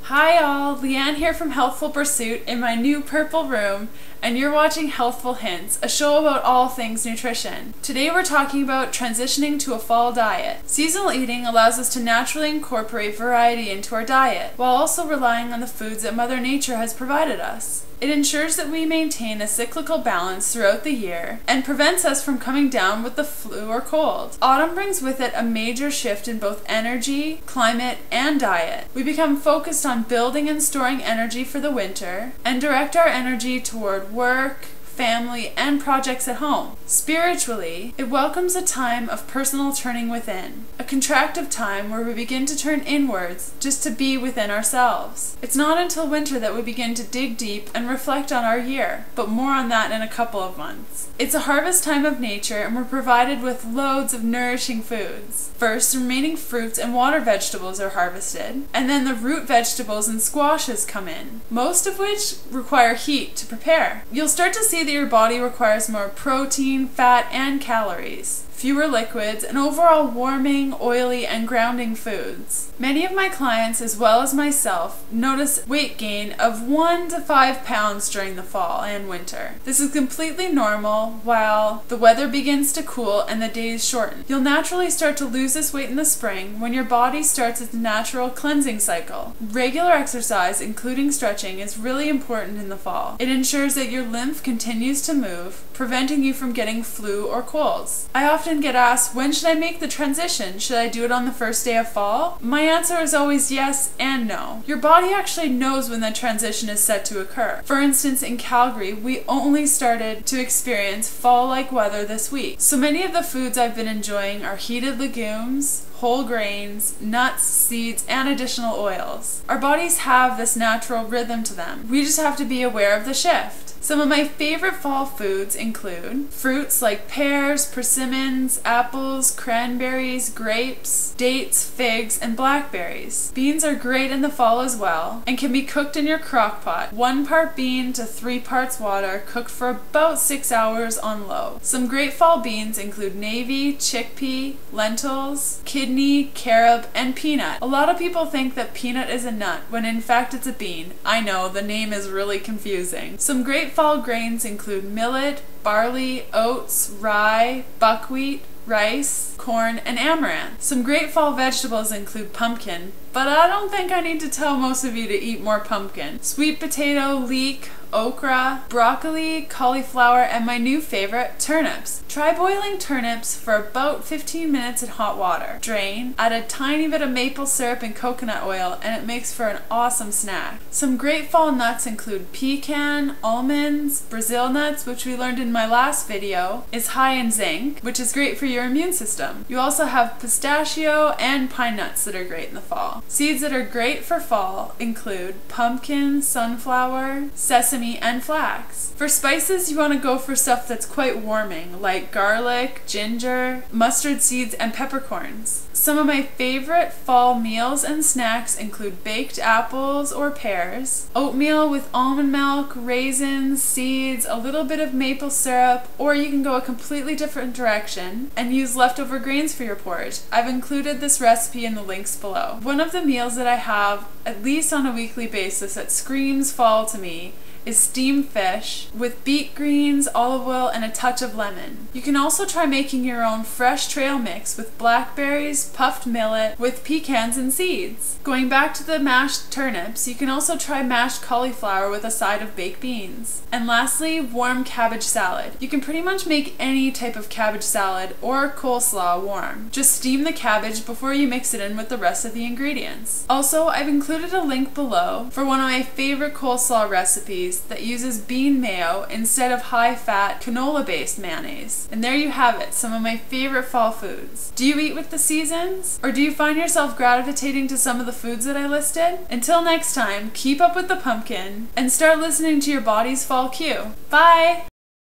Hi all, Leanne here from Healthful Pursuit in my new purple room, and you're watching Healthful Hints, a show about all things nutrition. Today we're talking about transitioning to a fall diet. Seasonal eating allows us to naturally incorporate variety into our diet, while also relying on the foods that Mother Nature has provided us. It ensures that we maintain a cyclical balance throughout the year and prevents us from coming down with the flu or cold. Autumn brings with it a major shift in both energy, climate, and diet. We become focused on building and storing energy for the winter and direct our energy toward work, family, and projects at home. Spiritually, it welcomes a time of personal turning within, a contractive time where we begin to turn inwards just to be within ourselves. It's not until winter that we begin to dig deep and reflect on our year, but more on that in a couple of months. It's a harvest time of nature, and we're provided with loads of nourishing foods. First, remaining fruits and water vegetables are harvested, and then the root vegetables and squashes come in, most of which require heat to prepare. You'll start to see that your body requires more protein, fat, and calories, fewer liquids, and overall warming, oily, and grounding foods. Many of my clients, as well as myself, notice weight gain of 1 to 5 pounds during the fall and winter. This is completely normal while the weather begins to cool and the days shorten. You'll naturally start to lose this weight in the spring when your body starts its natural cleansing cycle. Regular exercise, including stretching, is really important in the fall. It ensures that your lymph continues to move, preventing you from getting flu or colds. I often get asked, when should I make the transition? Should I do it on the first day of fall? My answer is always yes and no. Your body actually knows when the transition is set to occur. For instance, in Calgary, we only started to experience fall-like weather this week. So many of the foods I've been enjoying are heated legumes, whole grains, nuts, seeds, and additional oils. Our bodies have this natural rhythm to them. We just have to be aware of the shift. Some of my favorite fall foods include fruits like pears, persimmons, apples, cranberries, grapes, dates, figs, and blackberries. Beans are great in the fall as well and can be cooked in your crock pot. 1 part bean to 3 parts water, cooked for about 6 hours on low. Some great fall beans include navy, chickpea, lentils, kidney, carob, and peanut. A lot of people think that peanut is a nut when in fact it's a bean. I know, the name is really confusing. Some great fall grains include millet, barley, oats, rye, buckwheat, rice, corn, and amaranth. Some great fall vegetables include pumpkin, but I don't think I need to tell most of you to eat more pumpkin. Sweet potato, leek, okra, broccoli, cauliflower, and my new favorite, turnips. Try boiling turnips for about 15 minutes in hot water. Drain, add a tiny bit of maple syrup and coconut oil, and it makes for an awesome snack. Some great fall nuts include pecan, almonds, Brazil nuts, which we learned in my last video is high in zinc, which is great for your immune system. You also have pistachio and pine nuts that are great in the fall. Seeds that are great for fall include pumpkin, sunflower, sesame, and flax. For spices, you want to go for stuff that's quite warming, like garlic, ginger, mustard seeds, and peppercorns. Some of my favorite fall meals and snacks include baked apples or pears, oatmeal with almond milk, raisins, seeds, a little bit of maple syrup, or you can go a completely different direction and use leftover grains for your porridge. I've included this recipe in the links below. One of the meals that I have, at least on a weekly basis, that screams fall to me is steamed fish with beet greens, olive oil, and a touch of lemon. You can also try making your own fresh trail mix with blackberries, puffed millet, with pecans and seeds. Going back to the mashed turnips, you can also try mashed cauliflower with a side of baked beans. And lastly, warm cabbage salad. You can pretty much make any type of cabbage salad or coleslaw warm. Just steam the cabbage before you mix it in with the rest of the ingredients. Also, I've included a link below for one of my favorite coleslaw recipes that uses bean mayo instead of high-fat canola-based mayonnaise. And there you have it, some of my favorite fall foods. Do you eat with the seasons? Or do you find yourself gravitating to some of the foods that I listed? Until next time, keep up with the pumpkin and start listening to your body's fall cue. Bye!